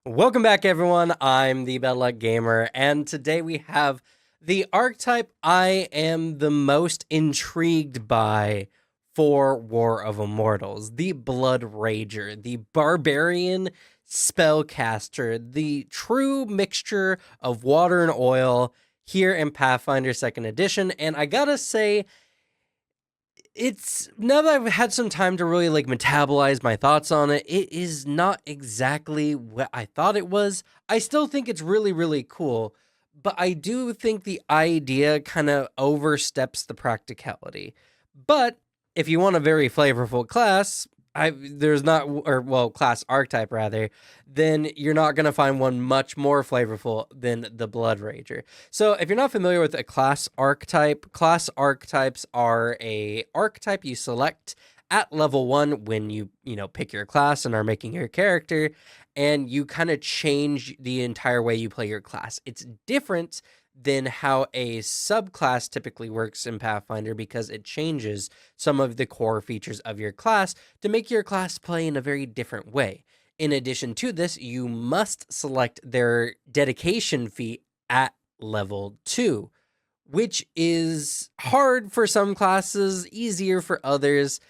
Welcome back, everyone. I'm the Bedluck Gamer, and today we have the archetype I am the most intrigued by for War of Immortals, the Bloodrager, the barbarian spellcaster, the true mixture of water and oil here in Pathfinder 2nd Edition. And I gotta say, it's now that I've had some time to really metabolize my thoughts on it, it is not exactly what I thought it was. I still think it's really, really cool, but I do think the idea kind of oversteps the practicality. But if you want a very flavorful class, there's not, or well, class archetype rather, then you're not going to find one much more flavorful than the Bloodrager. So if you're not familiar with a class archetypes are a archetype you select at level 1 when you pick your class and are making your character, and you kind of change the entire way you play your class. It's different than how a subclass typically works in Pathfinder because it changes some of the core features of your class to make your class play in a very different way. In addition to this, you must select their dedication feat at level 2, which is hard for some classes, easier for others,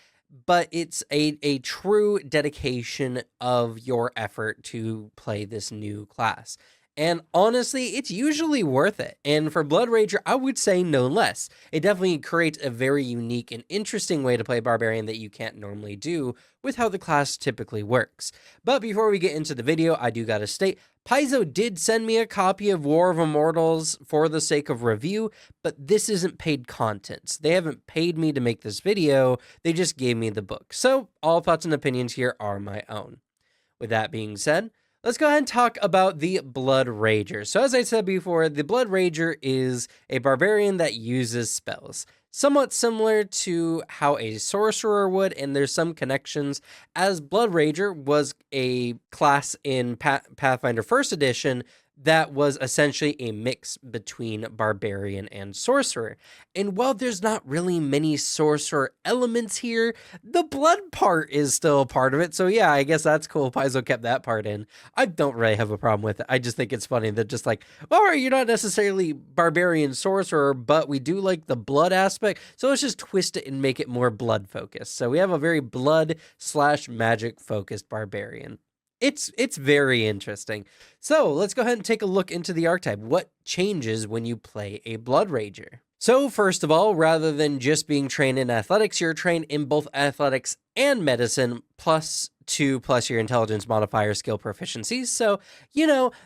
but it's a true dedication of your effort to play this new class. And honestly, it's usually worth it. And for Bloodrager, I would say no less. It definitely creates a very unique and interesting way to play Barbarian that you can't normally do with how the class typically works. But before we get into the video, I do gotta state, Paizo did send me a copy of War of Immortals for the sake of review, but this isn't paid content. They haven't paid me to make this video, they just gave me the book. So all thoughts and opinions here are my own. With that being said, let's go ahead and talk about the Bloodrager. So as I said before, the Bloodrager is a barbarian that uses spells. Somewhat similar to how a sorcerer would, and there's some connections, as Bloodrager was a class in Pathfinder 1st Edition that was essentially a mix between barbarian and sorcerer. And while there's not really many sorcerer elements here, the blood part is still a part of it. So yeah, I guess that's cool. Paizo kept that part in. I don't really have a problem with it. I just think it's funny that just like, all right, you're not necessarily barbarian sorcerer, but we do like the blood aspect. So let's just twist it and make it more blood focused. So we have a very blood / magic focused barbarian. It's very interesting. So let's go ahead and take a look into the archetype. What changes when you play a Bloodrager? So first of all, rather than just being trained in athletics, you're trained in both athletics and medicine, +2 plus your intelligence modifier skill proficiencies. So,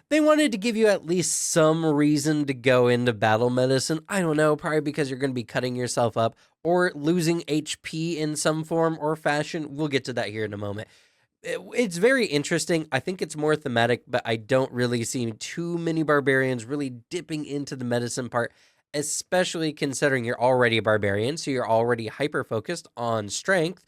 they wanted to give you at least some reason to go into battle medicine. I don't know, probably because you're going to be cutting yourself up or losing HP in some form or fashion. We'll get to that here in a moment. It's very interesting. I think it's more thematic, but I don't really see too many barbarians really dipping into the medicine part, especially considering you're already a barbarian, so you're already hyper-focused on strength,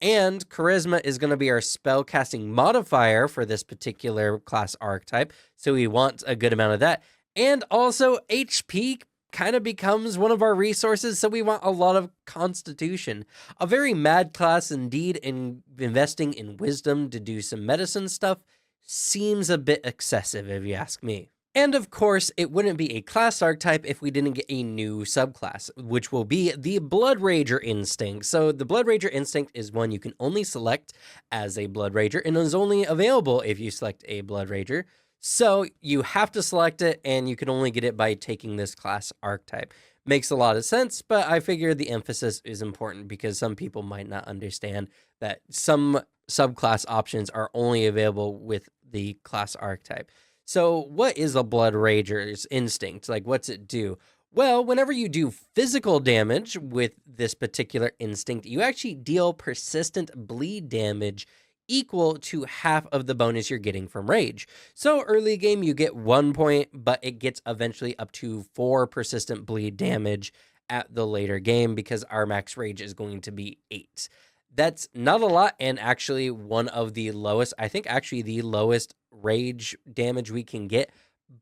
and charisma is going to be our spellcasting modifier for this particular class archetype, so we want a good amount of that. And also, HP kind of becomes one of our resources, so we want a lot of constitution. A very mad class indeed, and investing in wisdom to do some medicine stuff seems a bit excessive if you ask me. And of course, it wouldn't be a class archetype if we didn't get a new subclass, which will be the Bloodrager Instinct. So the Bloodrager Instinct is one you can only select as a Bloodrager, and is only available if you select a Bloodrager. So you have to select it, and you can only get it by taking this class archetype. Makes a lot of sense, but I figure the emphasis is important because some people might not understand that some subclass options are only available with the class archetype. So what is a Bloodrager's instinct? Like, what's it do? Well, whenever you do physical damage with this particular instinct, you actually deal persistent bleed damage equal to half of the bonus you're getting from rage. So early game, you get 1 point, but it gets eventually up to 4 persistent bleed damage at the later game because our max rage is going to be 8. That's not a lot, and actually one of the lowest, I think actually the lowest rage damage we can get,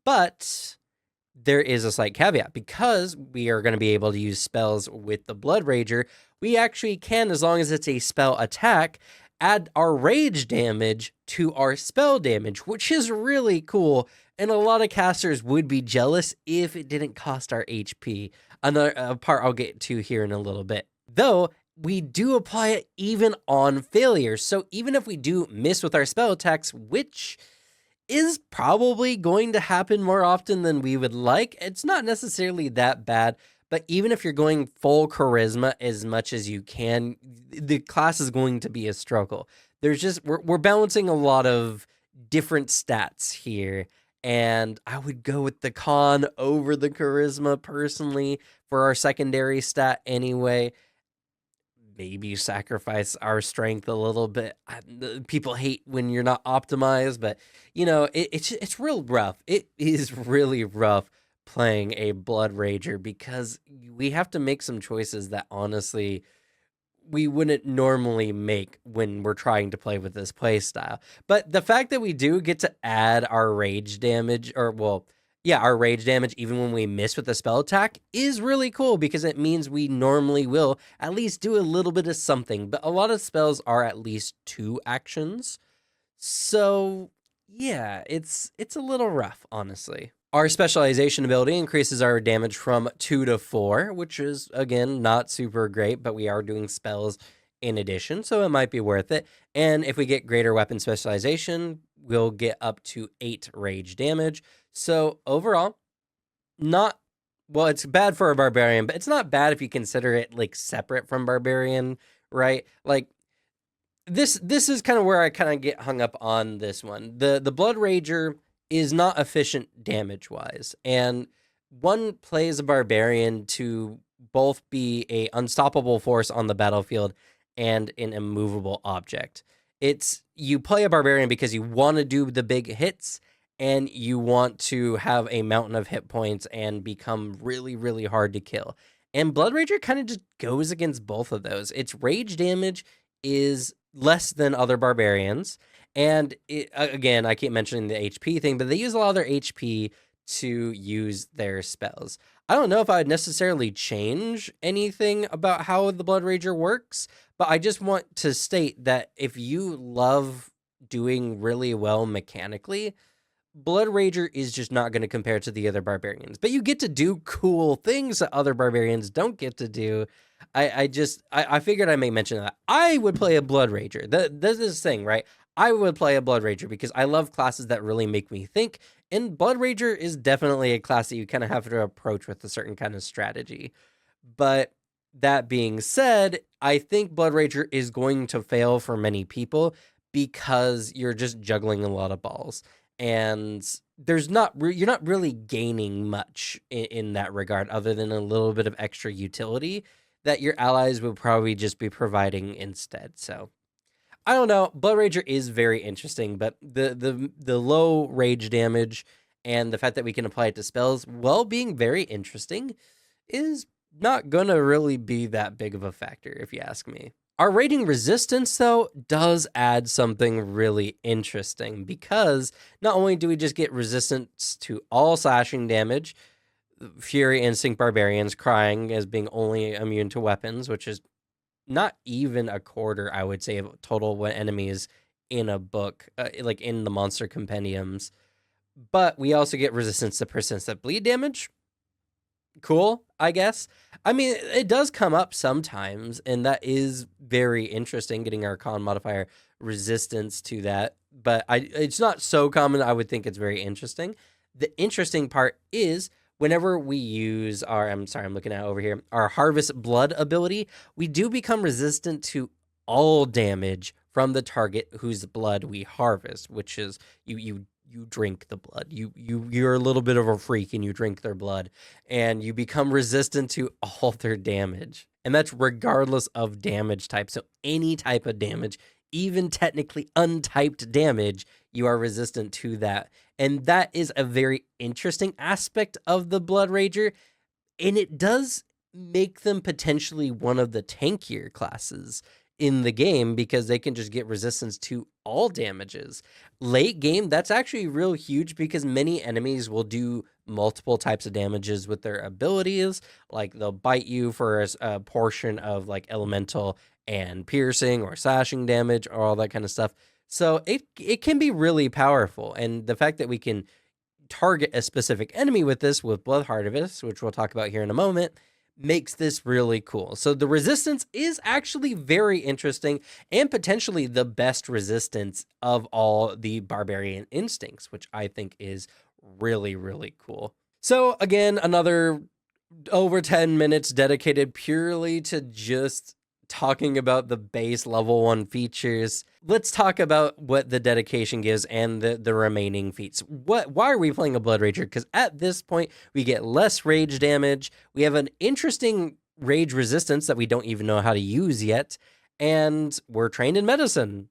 but there is a slight caveat. Because we are going to be able to use spells with the Bloodrager, we actually can, as long as it's a spell attack, add our rage damage to our spell damage, which is really cool. And a lot of casters would be jealous if it didn't cost our HP. Another part I'll get to here in a little bit. Though, we do apply it even on failures. So even if we do miss with our spell attacks, which is probably going to happen more often than we would like, it's not necessarily that bad. But even if you're going full charisma as much as you can, the class is going to be a struggle. There's just, we're balancing a lot of different stats here. And I would go with the con over the charisma personally for our secondary stat anyway. Maybe sacrifice our strength a little bit. People hate when you're not optimized, but you know, it's real rough. It is really rough playing a Bloodrager because we have to make some choices that honestly we wouldn't normally make when we're trying to play with this play style. But the fact that we do get to add our rage damage, or well, yeah, our rage damage even when we miss with a spell attack is really cool because it means we normally will at least do a little bit of something. But a lot of spells are at least 2 actions. So yeah, it's a little rough, honestly. Our specialization ability increases our damage from 2 to 4, which is, again, not super great, but we are doing spells in addition, so it might be worth it. And if we get greater weapon specialization, we'll get up to 8 rage damage. So overall, not, well, it's bad for a barbarian, but it's not bad if you consider it like separate from barbarian, right? Like, this is kind of where I kind of get hung up on this one. The Bloodrager is not efficient damage-wise, and one plays a barbarian to both be a unstoppable force on the battlefield and an immovable object. It's, you play a barbarian because you want to do the big hits, and you want to have a mountain of hit points and become really, really hard to kill. And Bloodrager kind of just goes against both of those. Its rage damage is less than other barbarians, and again, I keep mentioning the HP thing, but they use a lot of their HP to use their spells. I don't know if I would necessarily change anything about how the Bloodrager works, but I just want to state that if you love doing really well mechanically, Bloodrager is just not going to compare to the other barbarians. But you get to do cool things that other barbarians don't get to do. I figured I may mention that. I would play a Bloodrager. This is the thing, right? I would play a Bloodrager because I love classes that really make me think, and Bloodrager is definitely a class that you kind of have to approach with a certain kind of strategy. But that being said, I think Bloodrager is going to fail for many people because you're just juggling a lot of balls, and there's not you're not really gaining much in that regard other than a little bit of extra utility that your allies would probably just be providing instead. So I don't know. Bloodrager is very interesting, but the low rage damage and the fact that we can apply it to spells while being very interesting is not gonna really be that big of a factor, if you ask me. Our rating resistance, though, does add something really interesting because not only do we just get resistance to all slashing damage, Fury Instinct Barbarians crying as being only immune to weapons, which is not even a quarter, I would say, of total enemies in a book, like in the monster compendiums. But we also get resistance to persistent bleed damage. Cool, I guess. I mean, it does come up sometimes, and that is very interesting, getting our con modifier resistance to that. But it's not so common, I would think it's very interesting. The interesting part is whenever we use our, I'm sorry, I'm looking at over here, our Harvest Blood ability, we do become resistant to all damage from the target whose blood we harvest, which is you drink the blood. You're a little bit of a freak and you drink their blood, and you become resistant to all their damage. And that's regardless of damage type. So any type of damage, even technically untyped damage, you are resistant to that. And that is a very interesting aspect of the Bloodrager, and it does make them potentially one of the tankier classes in the game because they can just get resistance to all damages. Late game, that's actually real huge because many enemies will do multiple types of damages with their abilities. Like they'll bite you for a portion of like elemental, and piercing or slashing damage or all that kind of stuff. So it can be really powerful. And the fact that we can target a specific enemy with this, with Blood Harvest, which we'll talk about here in a moment, makes this really cool. So the resistance is actually very interesting and potentially the best resistance of all the barbarian instincts, which I think is really, really cool. So again, another over 10 minutes dedicated purely to just talking about the base level 1 features. Let's talk about what the dedication gives and the remaining feats. Why are we playing a Bloodrager? Because at this point, we get less rage damage. We have an interesting rage resistance that we don't even know how to use yet. And we're trained in medicine.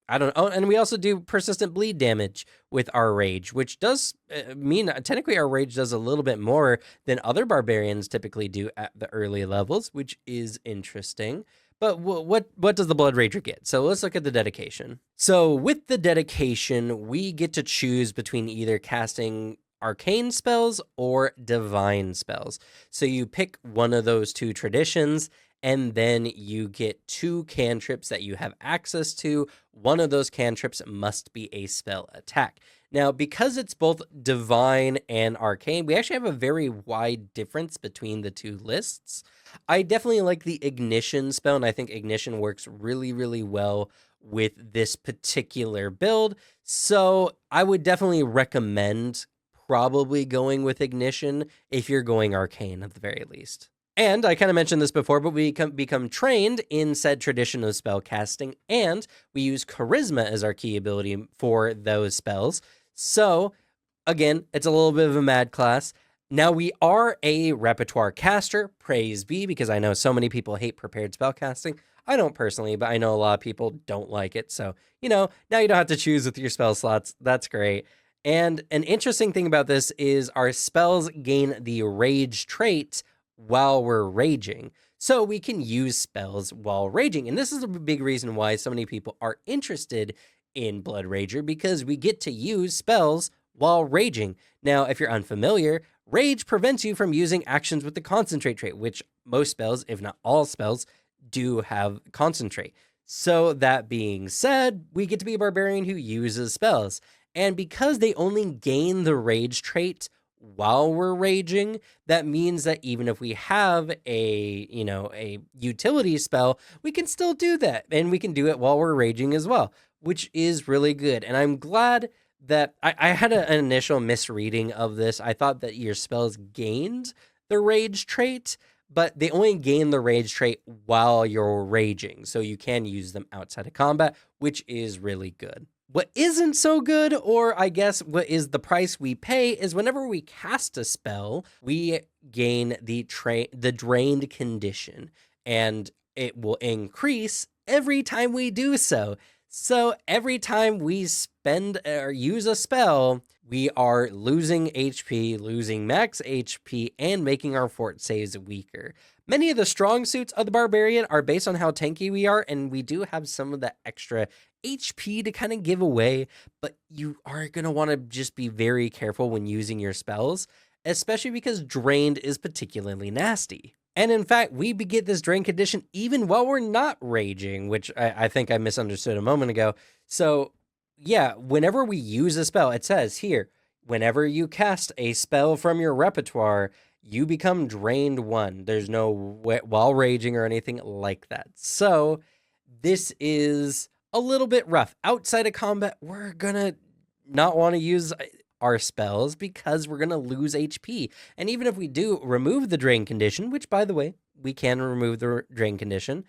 I don't know. And we also do persistent bleed damage with our rage, which does mean technically our rage does a little bit more than other barbarians typically do at the early levels, which is interesting. But what does the Bloodrager get? So let's look at the dedication. So with the dedication, we get to choose between either casting arcane spells or divine spells. So you pick one of those two traditions, and then you get 2 cantrips that you have access to. One of those cantrips must be a spell attack. Now, because it's both divine and arcane, we actually have a very wide difference between the 2 lists. I definitely like the ignition spell, and I think ignition works really, really well with this particular build. So I would definitely recommend probably going with ignition if you're going arcane at the very least. And I kind of mentioned this before, but we become trained in said tradition of spell casting, and we use charisma as our key ability for those spells. So again, it's a little bit of a mad class. Now we are a repertoire caster, praise be, because I know so many people hate prepared spell casting. I don't personally, but I know a lot of people don't like it. So, now you don't have to choose with your spell slots. That's great. And an interesting thing about this is our spells gain the rage trait while we're raging. So we can use spells while raging. And this is a big reason why so many people are interested in Bloodrager, because we get to use spells while raging. Now, if you're unfamiliar, rage prevents you from using actions with the concentrate trait, which most spells, if not all spells, do have concentrate. So that being said, we get to be a barbarian who uses spells. And because they only gain the rage trait while we're raging, that means that even if we have a utility spell, we can still do that, and we can do it while we're raging as well, which is really good. And I'm glad that I had an initial misreading of this. I thought that your spells gained the rage trait, but they only gain the rage trait while you're raging, so you can use them outside of combat, which is really good. What isn't so good, or I guess what is the price we pay, is whenever we cast a spell, we gain the drained condition, and it will increase every time we do so. So every time we spend or use a spell, we are losing HP, losing max HP, and making our fort saves weaker. Many of the strong suits of the barbarian are based on how tanky we are, and we do have some of the extra HP to kind of give away, but you are going to want to just be very careful when using your spells, especially because drained is particularly nasty. And in fact, we get this drain condition even while we're not raging, which I think I misunderstood a moment ago. So yeah, whenever we use a spell, it says here, whenever you cast a spell from your repertoire, you become drained 1. There's no while raging or anything like that. So this is a little bit rough. Outside of combat, we're gonna not want to use our spells because we're gonna lose HP. And even if we do remove the drain condition, which by the way, we can remove the drain condition,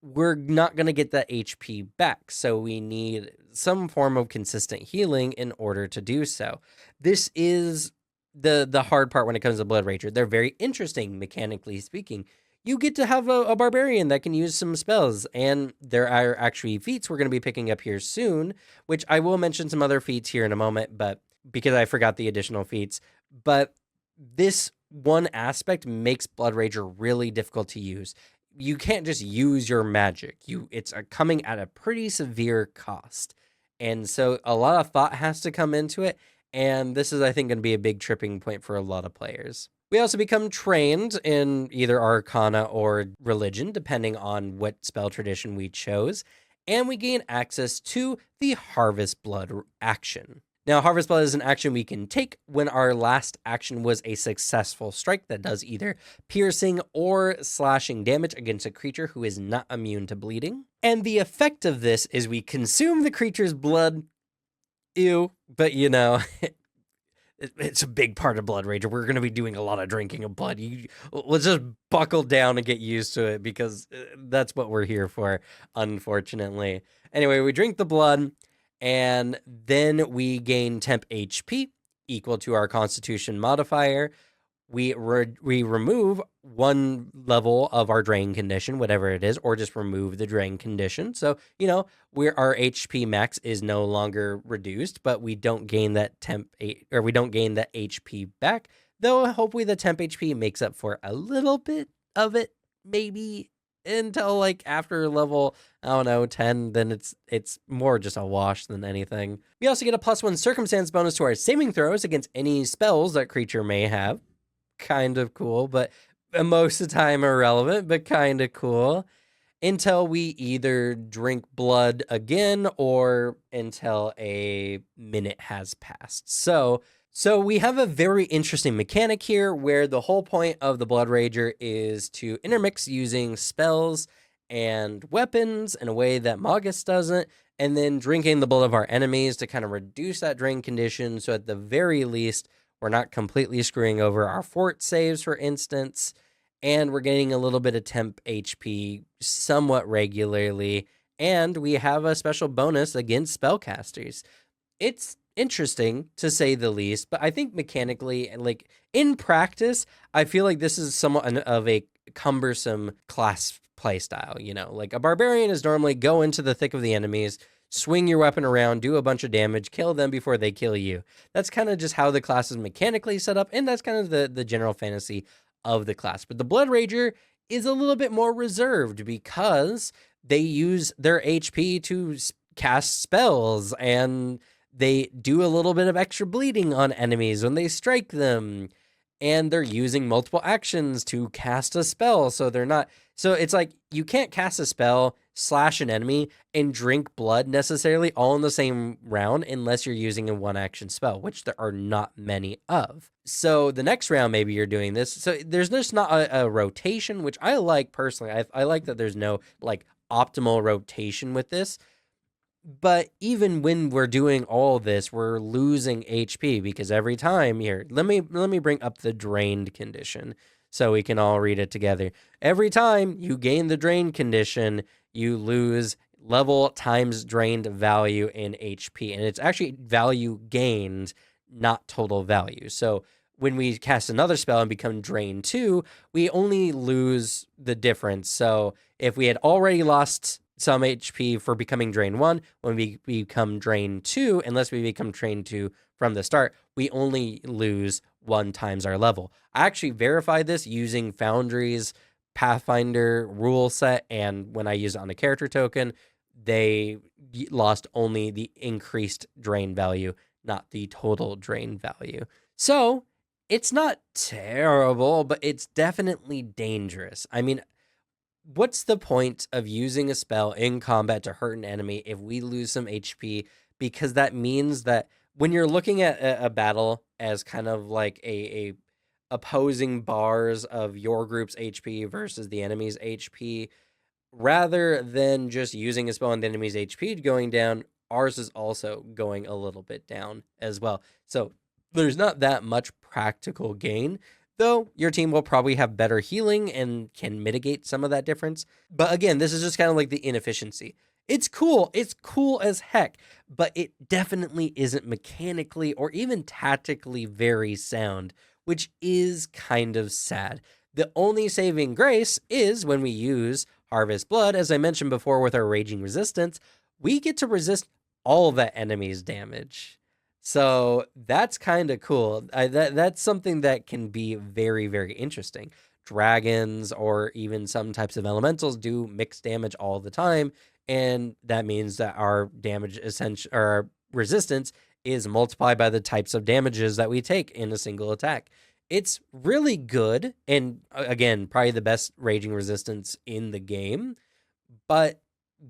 we're not gonna get that HP back. So we need some form of consistent healing in order to do so. This is the hard part when it comes to Bloodrager. They're very interesting, mechanically speaking. You get to have a barbarian that can use some spells, and there are actually feats we're going to be picking up here soon, which I will mention some other feats here in a moment, but because I forgot the additional feats. But this one aspect makes Bloodrager really difficult to use. You can't just use your magic. It's coming at a pretty severe cost. And so a lot of thought has to come into it, and this is, I think, going to be a big tripping point for a lot of players. We also become trained in either Arcana or Religion, depending on what spell tradition we chose, and we gain access to the Harvest Blood action. Now, Harvest Blood is an action we can take when our last action was a successful strike that does either piercing or slashing damage against a creature who is not immune to bleeding. And the effect of this is we consume the creature's blood. Ew, but it's a big part of Bloodrager. We're going to be doing a lot of drinking of blood. Let's just buckle down and get used to it, because that's what we're here for, unfortunately. Anyway, we drink the blood, and then we gain temp HP equal to our Constitution modifier. We remove one level of our drain condition, whatever it is, or just remove the drain condition. So, our HP max is no longer reduced, but we don't gain that we don't gain that HP back. Though hopefully the temp HP makes up for a little bit of it, maybe until like after level, I don't know, 10, then it's more just a wash than anything. We also get a +1 circumstance bonus to our saving throws against any spells that creature may have. Kind of cool, but most of the time irrelevant, but kind of cool, until we either drink blood again or until a minute has passed. So we have a very interesting mechanic here where the whole point of the Bloodrager is to intermix using spells and weapons in a way that Magus doesn't, and then drinking the blood of our enemies to kind of reduce that drain condition, so at the very least we're not completely screwing over our fort saves, for instance, and we're getting a little bit of temp HP somewhat regularly, and we have a special bonus against spellcasters. It's interesting, to say the least, but I think mechanically, like in practice, I feel like this is somewhat of a cumbersome class playstyle. Like a barbarian is normally go into the thick of the enemies, swing your weapon around, do a bunch of damage, kill them before they kill you. That's kind of just how the class is mechanically set up, and that's kind of the general fantasy of the class. But the Bloodrager is a little bit more reserved because they use their HP to cast spells, and they do a little bit of extra bleeding on enemies when they strike them, and they're using multiple actions to cast a spell. So it's like you can't cast a spell, slash an enemy, and drink blood necessarily all in the same round unless you're using a one action spell, which there are not many of. So the next round, maybe you're doing this. So there's just not a rotation, which I like personally. I like that there's no like optimal rotation with this. But even when we're doing all this, we're losing HP because every time here, let me bring up the drained condition so we can all read it together. Every time you gain the drained condition, you lose level times drained value in HP. And it's actually value gained, not total value. So when we cast another spell and become drained 2, we only lose the difference. So if we had already lost some HP for becoming drain 1, when we become drain 2, unless we become drain 2 from the start, we only lose 1 times our level. I actually verified this using Foundry's Pathfinder rule set, and when I use it on a character token, they lost only the increased drain value, not the total drain value. So it's not terrible, but it's definitely dangerous. I mean, what's the point of using a spell in combat to hurt an enemy if we lose some HP? Because that means that when you're looking at a battle as kind of like a opposing bars of your group's HP versus the enemy's HP, rather than just using a spell and the enemy's HP going down, ours is also going a little bit down as well. So there's not that much practical gain, though your team will probably have better healing and can mitigate some of that difference. But again, this is just kind of like the inefficiency. It's cool as heck, but it definitely isn't mechanically or even tactically very sound, which is kind of sad. The only saving grace is when we use Harvest Blood, as I mentioned before with our Raging Resistance, we get to resist all of that enemy's damage. So that's kind of cool. That's something that can be very, very interesting. Dragons or even some types of elementals do mixed damage all the time, and that means that our damage or resistance is multiplied by the types of damages that we take in a single attack. It's really good, and again, probably the best raging resistance in the game, but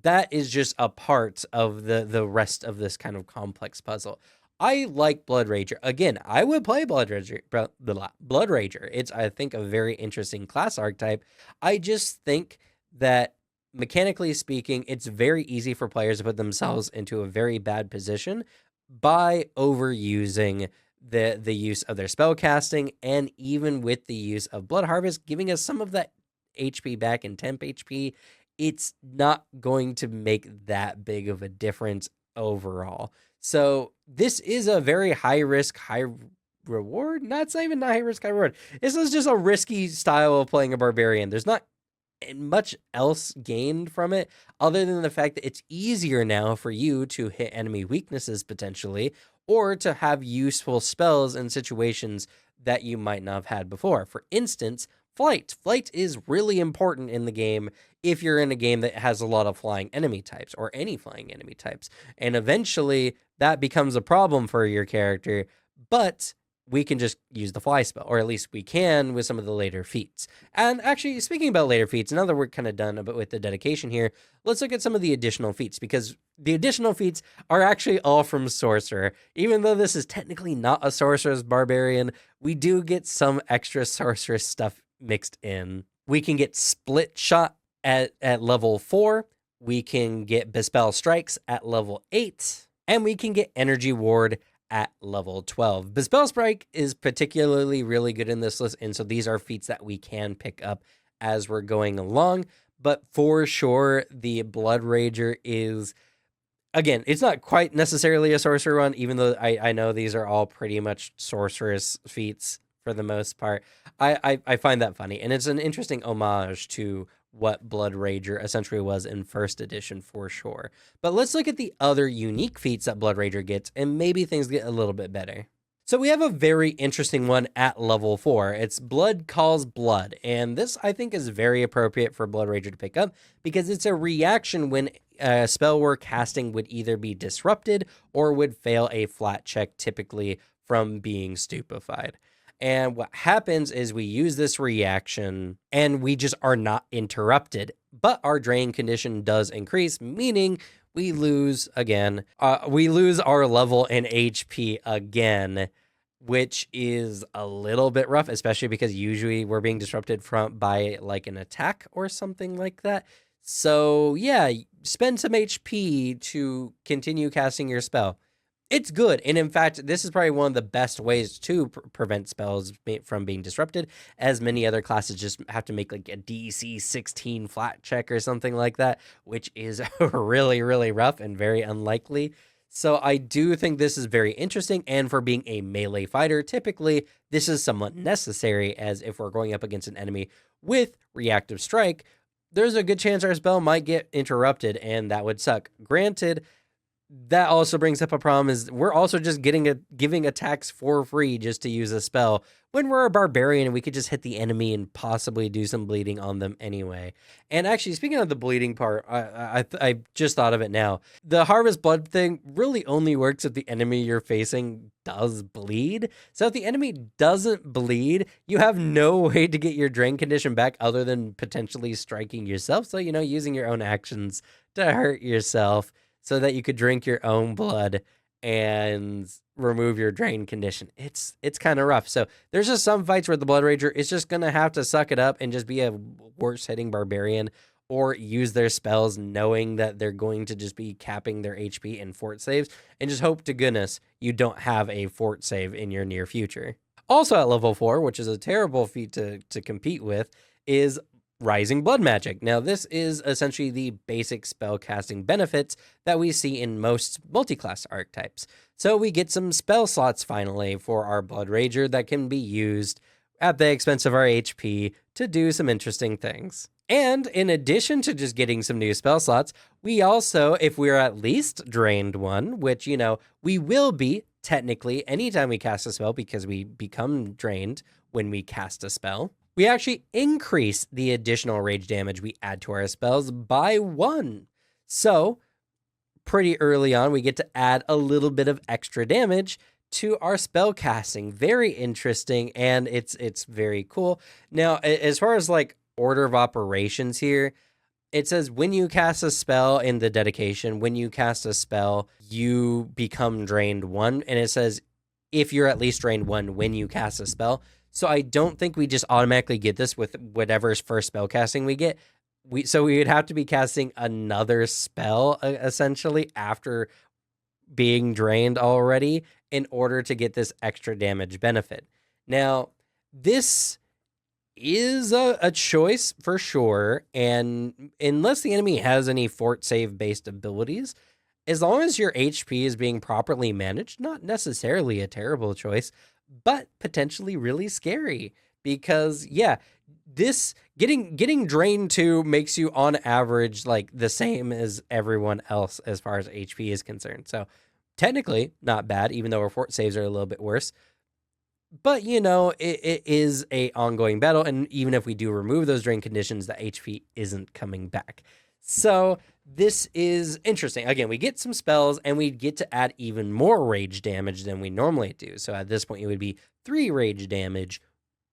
that is just a part of the rest of this kind of complex puzzle. I like Bloodrager. Again, I would play Bloodrager. Bloodrager. It's, I think, a very interesting class archetype. I just think that mechanically speaking, it's very easy for players to put themselves into a very bad position by overusing the use of their spell casting, and even with the use of Blood Harvest, giving us some of that HP back in temp HP. It's not going to make that big of a difference overall. So this is a very high risk, high reward. Not even high risk, high reward. This is just a risky style of playing a barbarian. There's not much else gained from it other than the fact that it's easier now for you to hit enemy weaknesses potentially, or to have useful spells in situations that you might not have had before. For instance, flight. Flight is really important in the game if you're in a game that has a lot of flying enemy types, or any flying enemy types. And eventually that becomes a problem for your character, but we can just use the fly spell, or at least we can with some of the later feats. And actually, speaking about later feats, now that we're kind of done with the dedication here, let's look at some of the additional feats, because the additional feats are actually all from Sorcerer. Even though this is technically not a Sorcerer's Barbarian, we do get some extra Sorceress stuff mixed in. We can get Split Shot at level 4. We can get Bespell Strikes at level 8. And we can get Energy Ward at level 12. Bespell Strike is particularly really good in this list, and so these are feats that we can pick up as we're going along. But for sure, the Bloodrager is, again, it's not quite necessarily a sorcerer one, even though I know these are all pretty much sorceress feats for the most part. I find that funny, and it's an interesting homage to what Bloodrager essentially was in first edition for sure. But let's look at the other unique feats that Bloodrager gets, and maybe things get a little bit better. So we have a very interesting one at level 4. It's Blood Calls Blood, and this I think is very appropriate for Bloodrager to pick up, because it's a reaction when a spell we're casting would either be disrupted or would fail a flat check, typically from being stupefied. And what happens is we use this reaction and we just are not interrupted, but our drain condition does increase, meaning we lose again. We lose our level in HP again, which is a little bit rough, especially because usually we're being disrupted by like an attack or something like that. So yeah, spend some HP to continue casting your spell. It's good, and in fact, this is probably one of the best ways to prevent spells from being disrupted, as many other classes just have to make like a DC 16 flat check or something like that, which is really, really rough and very unlikely. So I do think this is very interesting, and for being a melee fighter, typically this is somewhat necessary, as if we're going up against an enemy with Reactive Strike, there's a good chance our spell might get interrupted, and that would suck. Granted, that also brings up a problem, is we're also just giving attacks for free just to use a spell, when we're a barbarian and we could just hit the enemy and possibly do some bleeding on them anyway. And actually, speaking of the bleeding part, I just thought of it now. The Harvest Blood thing really only works if the enemy you're facing does bleed. So if the enemy doesn't bleed, you have no way to get your drain condition back other than potentially striking yourself. So, using your own actions to hurt yourself, so that you could drink your own blood and remove your drain condition. It's kind of rough. So there's just some fights where the Bloodrager is just going to have to suck it up and just be a worse hitting barbarian, or use their spells knowing that they're going to just be capping their HP and fort saves, and just hope to goodness you don't have a fort save in your near future. Also at level 4, which is a terrible feat to compete with, is Rising Blood Magic. Now, this is essentially the basic spell casting benefits that we see in most multi-class archetypes. So we get some spell slots finally for our Bloodrager that can be used at the expense of our HP to do some interesting things. And in addition to just getting some new spell slots, we also, if we're at least drained one, which, we will be technically anytime we cast a spell, because we become drained when we cast a spell, we actually increase the additional rage damage we add to our spells by 1. So pretty early on, we get to add a little bit of extra damage to our spellcasting. Very interesting, and it's very cool. Now, as far as like order of operations here, it says when you cast a spell in the dedication, when you cast a spell, you become drained 1, and it says if you're at least drained 1 when you cast a spell. So I don't think we just automatically get this with whatever's first spell casting we get. So we would have to be casting another spell essentially after being drained already in order to get this extra damage benefit. Now, this is a choice for sure, and unless the enemy has any fort save based abilities, as long as your HP is being properly managed, not necessarily a terrible choice, but potentially really scary. Because yeah, this getting drained 2 makes you on average like the same as everyone else as far as HP is concerned. So technically not bad, even though our fort saves are a little bit worse. But, you know, it is a ongoing battle, and even if we do remove those drain conditions, the HP isn't coming back. So this is interesting. Again, we get some spells, and we get to add even more rage damage than we normally do. So at this point, it would be 3 rage damage,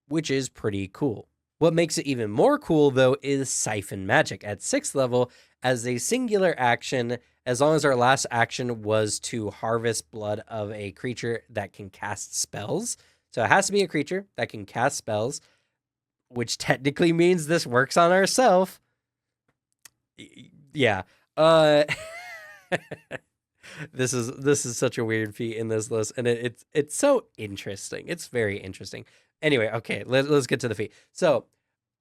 which is pretty cool. What makes it even more cool, though, is Siphon Magic. At 6th level, as a singular action, as long as our last action was to harvest blood of a creature that can cast spells. So it has to be a creature that can cast spells, which technically means this works on ourselves. Yeah. This is such a weird feat in this list, and it's so interesting. It's very interesting. Anyway, okay, let's get to the feat. So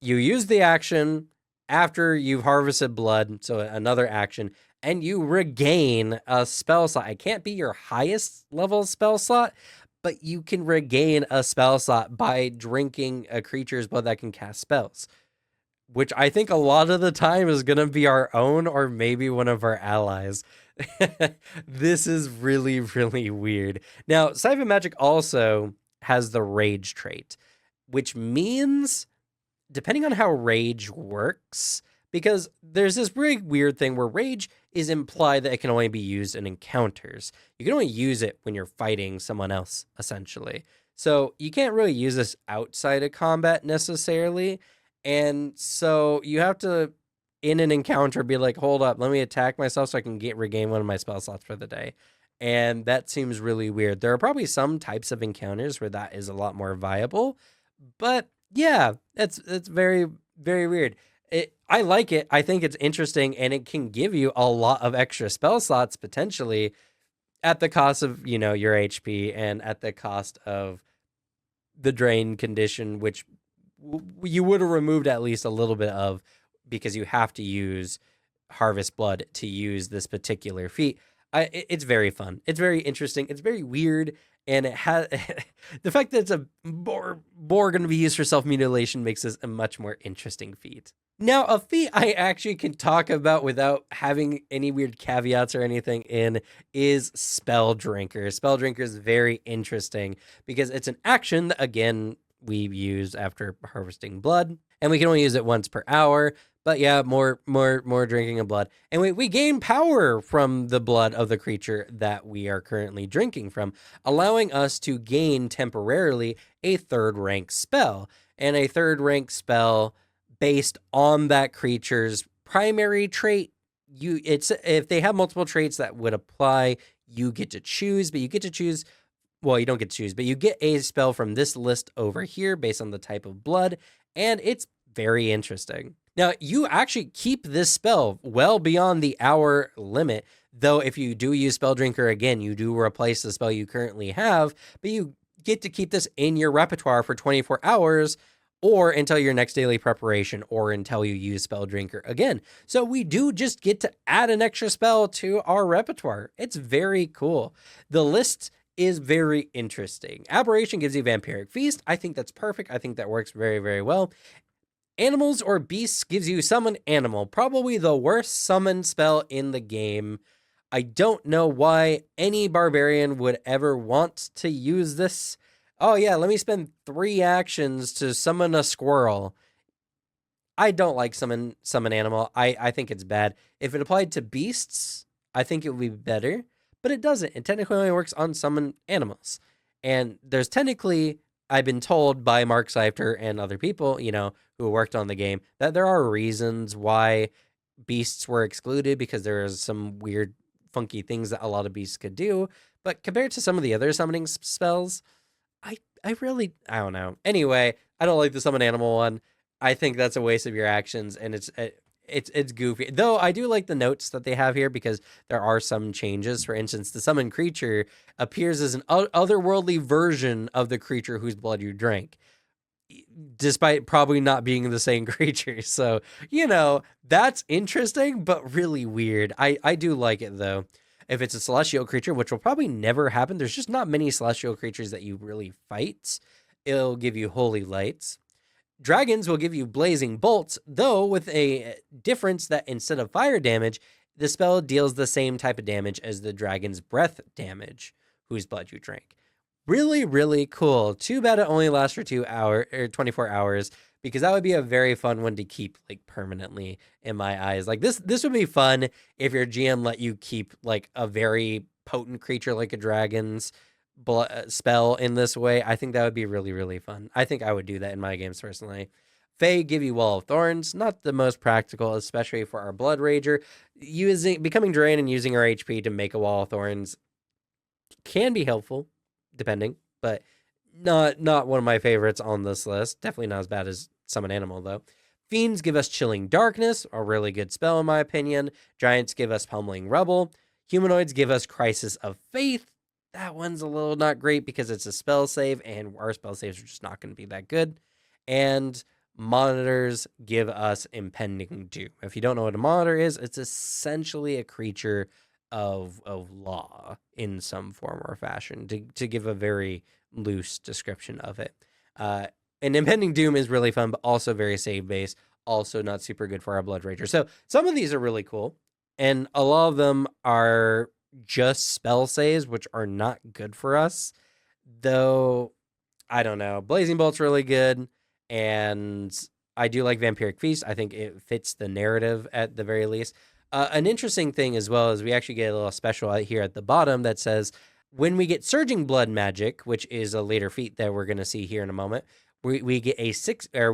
you use the action after you've harvested blood, so another action, and you regain a spell slot. It can't be your highest level spell slot, but you can regain a spell slot by drinking a creature's blood that can cast spells, which I think a lot of the time is going to be our own or maybe one of our allies. This is really, really weird. Now, Siphon Magic also has the Rage trait, which means, depending on how Rage works, because there's this really weird thing where Rage is implied that it can only be used in encounters. You can only use it when you're fighting someone else, essentially. So you can't really use this outside of combat necessarily. And so you have to, in an encounter, be like, hold up, let me attack myself so I can regain one of my spell slots for the day. And that seems really weird. There are probably some types of encounters where that is a lot more viable. But yeah, it's very, very weird. I like it. I think it's interesting, and it can give you a lot of extra spell slots potentially at the cost of, you know, your HP and at the cost of the drain condition, which you would have removed at least a little bit of because you have to use Harvest Blood to use this particular feat. It's very fun. It's very interesting. It's very weird. And it has the fact that it's a more going to be used for self-mutilation makes this a much more interesting feat. Now, a feat I actually can talk about without having any weird caveats or anything in is Spelldrinker. Spelldrinker is very interesting because it's an action that, again, we use after harvesting blood, and we can only use it once per hour. But yeah, more drinking of blood. And we gain power from the blood of the creature that we are currently drinking from, allowing us to gain temporarily a 3rd rank spell. And a 3rd rank spell based on that creature's primary trait. If they have multiple traits that would apply, you get to choose, but you get to choose, well, you don't get to choose, but you get a spell from this list over here based on the type of blood, and it's very interesting. Now, you actually keep this spell well beyond the hour limit, though if you do use Spelldrinker again, you do replace the spell you currently have, but you get to keep this in your repertoire for 24 hours or until your next daily preparation or until you use Spelldrinker again. So we do just get to add an extra spell to our repertoire. It's very cool. The list is very interesting. Aberration gives you Vampiric Feast. I think that's perfect. I think that works very, very well. Animals or Beasts gives you Summon Animal, probably the worst summon spell in the game. I don't know why any barbarian would ever want to use this. Oh yeah, let me spend 3 actions to summon a squirrel. I don't like Summon Animal. I think it's bad. If it applied to beasts, I think it would be better, but it doesn't. It technically only works on summon animals. And there's technically, I've been told by Mark Seifter and other people, who worked on the game, that there are reasons why beasts were excluded, because there is some weird, funky things that a lot of beasts could do. But compared to some of the other summoning spells, I don't know. Anyway, I don't like the summon animal one. I think that's a waste of your actions, and it's goofy. Though I do like the notes that they have here, because there are some changes. For instance, the summoned creature appears as an otherworldly version of the creature whose blood you drank, despite probably not being the same creature. So, that's interesting, but really weird. I do like it, though. If it's a celestial creature, which will probably never happen, there's just not many celestial creatures that you really fight. It'll give you holy lights. Dragons will give you blazing bolts, though with a difference that instead of fire damage, the spell deals the same type of damage as the dragon's breath damage, whose blood you drank. Really, really cool. Too bad it only lasts for 24 hours, because that would be a very fun one to keep like permanently in my eyes. Like this would be fun if your GM let you keep like a very potent creature like a dragon's spell in this way. I think that would be really, really fun. I think I would do that in my games personally. Fae give you Wall of Thorns, not the most practical, especially for our Bloodrager. Becoming drained and using our HP to make a Wall of Thorns can be helpful, depending, but not one of my favorites on this list. Definitely not as bad as Summon Animal, though. Fiends give us Chilling Darkness, a really good spell in my opinion. Giants give us Pummeling Rubble. Humanoids give us Crisis of Faith. That one's a little not great because it's a spell save, and our spell saves are just not going to be that good. And monitors give us Impending Doom. If you don't know what a monitor is, it's essentially a creature of law in some form or fashion, to give a very loose description of it. And Impending Doom is really fun, but also very save based, also not super good for our Bloodrager. So some of these are really cool, and a lot of them are just spell saves, which are not good for us. Though, I don't know. Blazing Bolt's really good, and I do like Vampiric Feast. I think it fits the narrative at the very least. An interesting thing as well is we actually get a little special out here at the bottom that says, when we get Surging Blood Magic, which is a later feat that we're going to see here in a moment, we get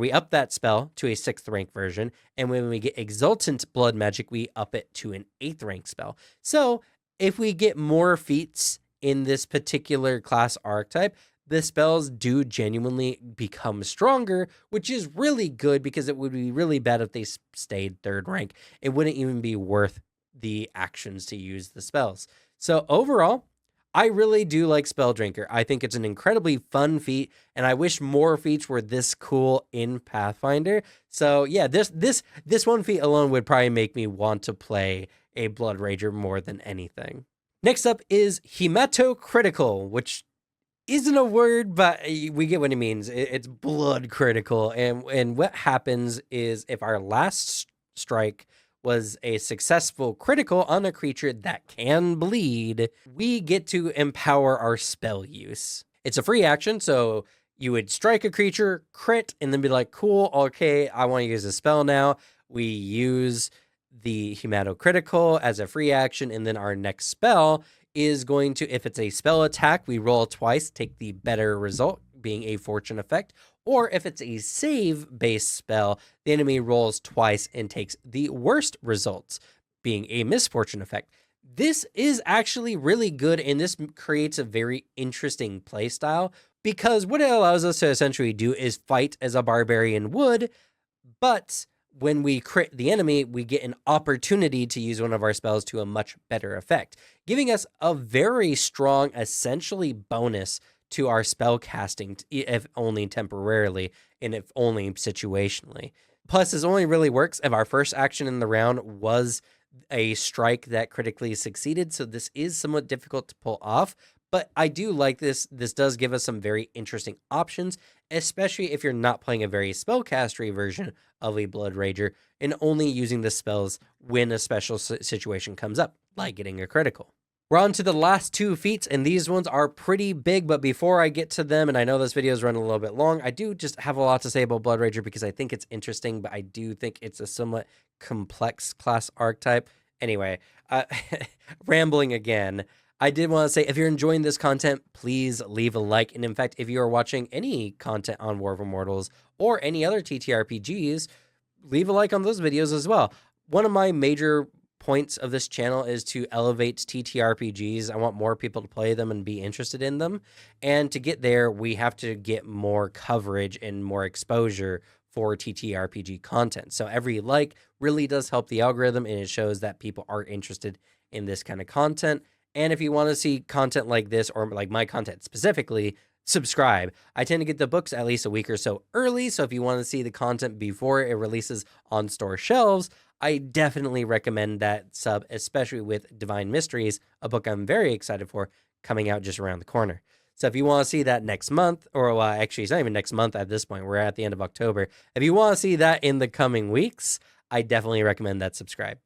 we up that spell to a 6th rank version, and when we get Exultant Blood Magic, we up it to an 8th rank spell. So if we get more feats in this particular class archetype, the spells do genuinely become stronger, which is really good, because it would be really bad if they stayed 3rd rank. It wouldn't even be worth the actions to use the spells. So overall, I really do like Spelldrinker. I think it's an incredibly fun feat, and I wish more feats were this cool in Pathfinder. So yeah, this one feat alone would probably make me want to play a Bloodrager more than anything. Next up is Hematocritical, which isn't a word, but we get what it means. It's blood critical. And what happens is, if our last strike was a successful critical on a creature that can bleed, we get to empower our spell use. It's a free action, so you would strike a creature, crit, and then be like, cool, okay, I want to use a spell now. We use the Hematocritical as a free action, and then our next spell is going to, if it's a spell attack, we roll twice, take the better result, being a fortune effect. Or if it's a save-based spell, the enemy rolls twice and takes the worst results, being a misfortune effect. This is actually really good, and this creates a very interesting playstyle, because what it allows us to essentially do is fight as a barbarian would, but when we crit the enemy, we get an opportunity to use one of our spells to a much better effect, giving us a very strong, essentially, bonus to our spell casting, if only temporarily, and if only situationally. Plus, this only really works if our first action in the round was a strike that critically succeeded, so this is somewhat difficult to pull off, but I do like this. This does give us some very interesting options, especially if you're not playing a very spellcastery version of a Bloodrager and only using the spells when a special situation comes up, like getting a critical. We're on to the last 2 feats, and these ones are pretty big, but before I get to them, and I know this video is running a little bit long, I do just have a lot to say about Bloodrager, because I think it's interesting, but I do think it's a somewhat complex class archetype. Anyway, rambling again. I did want to say, if you're enjoying this content, please leave a like. And in fact, if you are watching any content on War of Immortals or any other TTRPGs, leave a like on those videos as well. One of my major points of this channel is to elevate TTRPGs. I want more people to play them and be interested in them. And to get there, we have to get more coverage and more exposure for TTRPG content. So every like really does help the algorithm, and it shows that people are interested in this kind of content. And if you want to see content like this, or like my content specifically, subscribe. I tend to get the books at least a week or so early, so if you want to see the content before it releases on store shelves, I definitely recommend that sub, especially with Divine Mysteries, a book I'm very excited for, coming out just around the corner. So if you want to see that next month, or well, actually it's not even next month at this point, we're at the end of October. If you want to see that in the coming weeks, I definitely recommend that subscribe.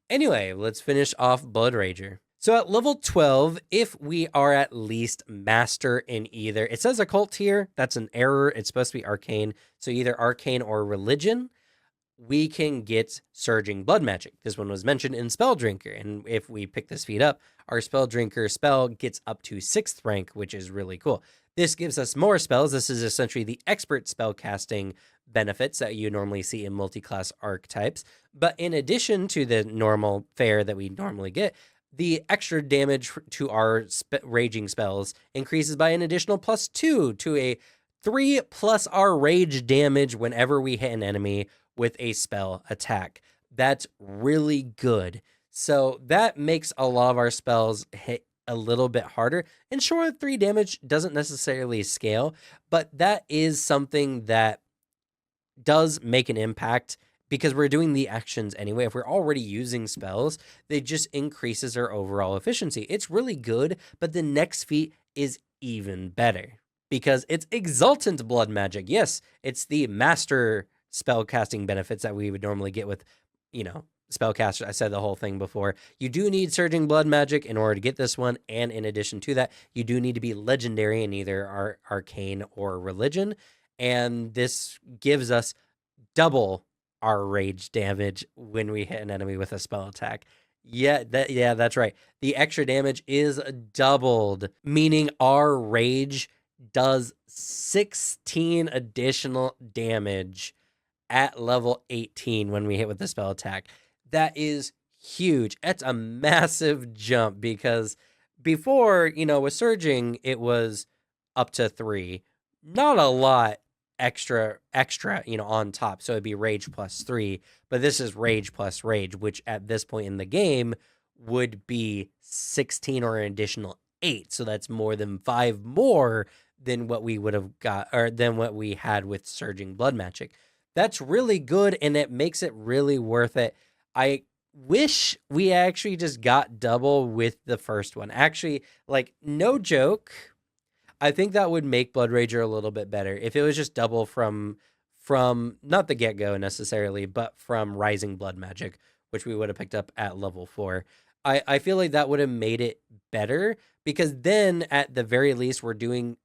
Anyway, let's finish off Bloodrager. So at level 12, if we are at least master in either, it says occult here, that's an error, it's supposed to be arcane, so either arcane or religion, we can get Surging Blood Magic. This one was mentioned in Spelldrinker, and if we pick this feat up, our Spelldrinker spell gets up to 6th rank, which is really cool. This gives us more spells. This is essentially the expert spellcasting benefits that you normally see in multi-class archetypes. But in addition to the normal fare that we normally get, the extra damage to our raging spells increases by an additional +2 to a 3 plus our rage damage whenever we hit an enemy with a spell attack. That's really good. So that makes a lot of our spells hit a little bit harder. And sure, 3 damage doesn't necessarily scale, but that is something that does make an impact because we're doing the actions anyway. If we're already using spells, it just increases our overall efficiency. It's really good, but the next feat is even better because it's Exultant Blood Magic. Yes, it's the master spellcasting benefits that we would normally get with, spellcaster. I said the whole thing before. You do need Surging Blood Magic in order to get this one, and in addition to that, you do need to be legendary in either arcane or religion, and this gives us double our rage damage when we hit an enemy with a spell attack. Yeah, that's right. The extra damage is doubled, meaning our rage does 16 additional damage at level 18 when we hit with the spell attack. That is huge. That's a massive jump because before, with Surging, it was up to 3. Not a lot extra, on top. So it'd be rage +3, but this is rage plus rage, which at this point in the game would be 16 or an additional 8. So that's more than 5 more than what we would have got, or than what we had with Surging Blood Magic. That's really good, and it makes it really worth it. I wish we actually just got double with the first one. Actually, no joke, I think that would make Bloodrager a little bit better if it was just double from not the get-go necessarily, but from Rising Blood Magic, which we would have picked up at level 4. I feel like that would have made it better because then at the very least we're doing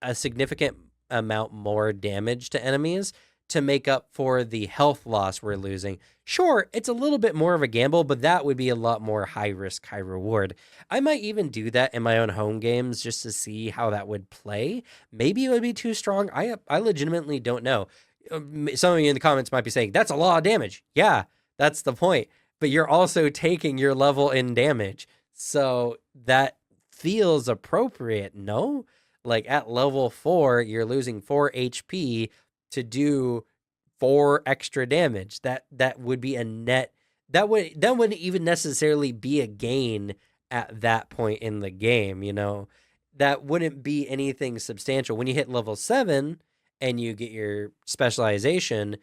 a significant amount more damage to enemies to make up for the health loss we're losing. Sure, it's a little bit more of a gamble, but that would be a lot more high risk, high reward. I might even do that in my own home games just to see how that would play. Maybe it would be too strong. I legitimately don't know. Some of you in the comments might be saying, that's a lot of damage. Yeah, that's the point. But you're also taking your level in damage. So that feels appropriate, no? Like at level 4, you're losing 4 HP to do 4 extra damage. That would be a net. That wouldn't even necessarily be a gain at that point in the game, That wouldn't be anything substantial. When you hit level 7 and you get your specialization,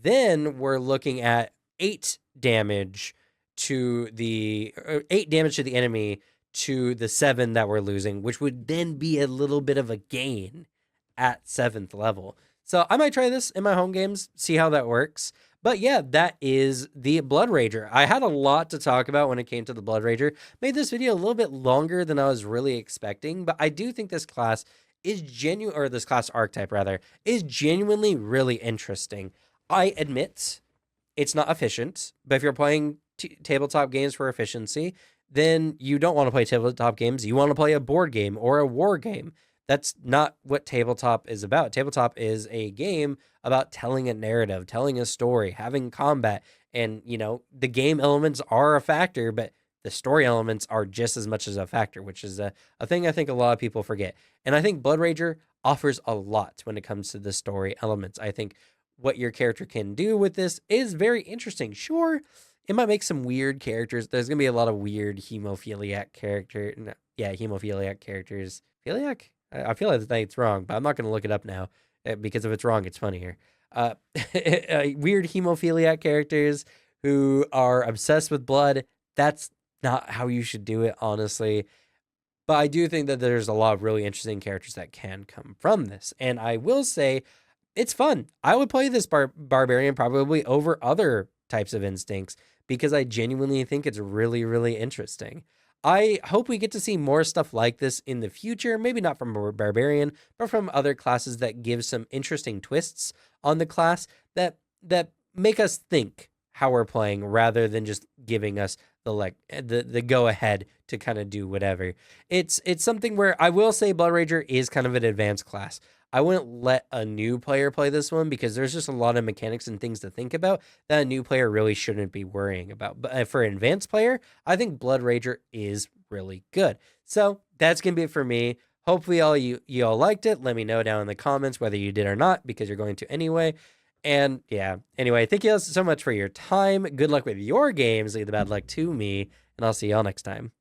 then we're looking at 8 damage to the 8 damage to the enemy to the 7 that we're losing, which would then be a little bit of a gain at 7th level. So I might try this in my home games, see how that works. But yeah, that is the Bloodrager. I had a lot to talk about when it came to the Bloodrager. Made this video a little bit longer than I was really expecting, but I do think this class is this class archetype rather, is genuinely really interesting. I admit it's not efficient, but if you're playing tabletop games for efficiency, then you don't want to play tabletop games. You want to play a board game or a war game. That's not what tabletop is about. Tabletop is a game about telling a narrative, telling a story, having combat. And, the game elements are a factor, but the story elements are just as much as a factor, which is a thing I think a lot of people forget. And I think Bloodrager offers a lot when it comes to the story elements. I think what your character can do with this is very interesting. Sure, it might make some weird characters. There's gonna be a lot of weird hemophiliac character. No, yeah, hemophiliac characters. Philiac? I feel like it's wrong, but I'm not gonna look it up now because if it's wrong, it's funnier. Weird hemophiliac characters who are obsessed with blood. That's not how you should do it, honestly. But I do think that there's a lot of really interesting characters that can come from this. And I will say, it's fun. I would play this barbarian probably over other types of instincts because I genuinely think it's really, really interesting. I hope we get to see more stuff like this in the future. Maybe not from barbarian, but from other classes that give some interesting twists on the class that make us think how we're playing rather than just giving us the go ahead to kind of do whatever. It's something where I will say Bloodrager is kind of an advanced class. I wouldn't let a new player play this one because there's just a lot of mechanics and things to think about that a new player really shouldn't be worrying about. But for an advanced player, I think Bloodrager is really good. So that's gonna be it for me. Hopefully you all liked it. Let me know down in the comments whether you did or not, because you're going to anyway. And yeah, anyway, thank you so much for your time. Good luck with your games. Leave the bad luck to me, and I'll see y'all next time.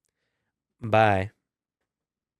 Bye.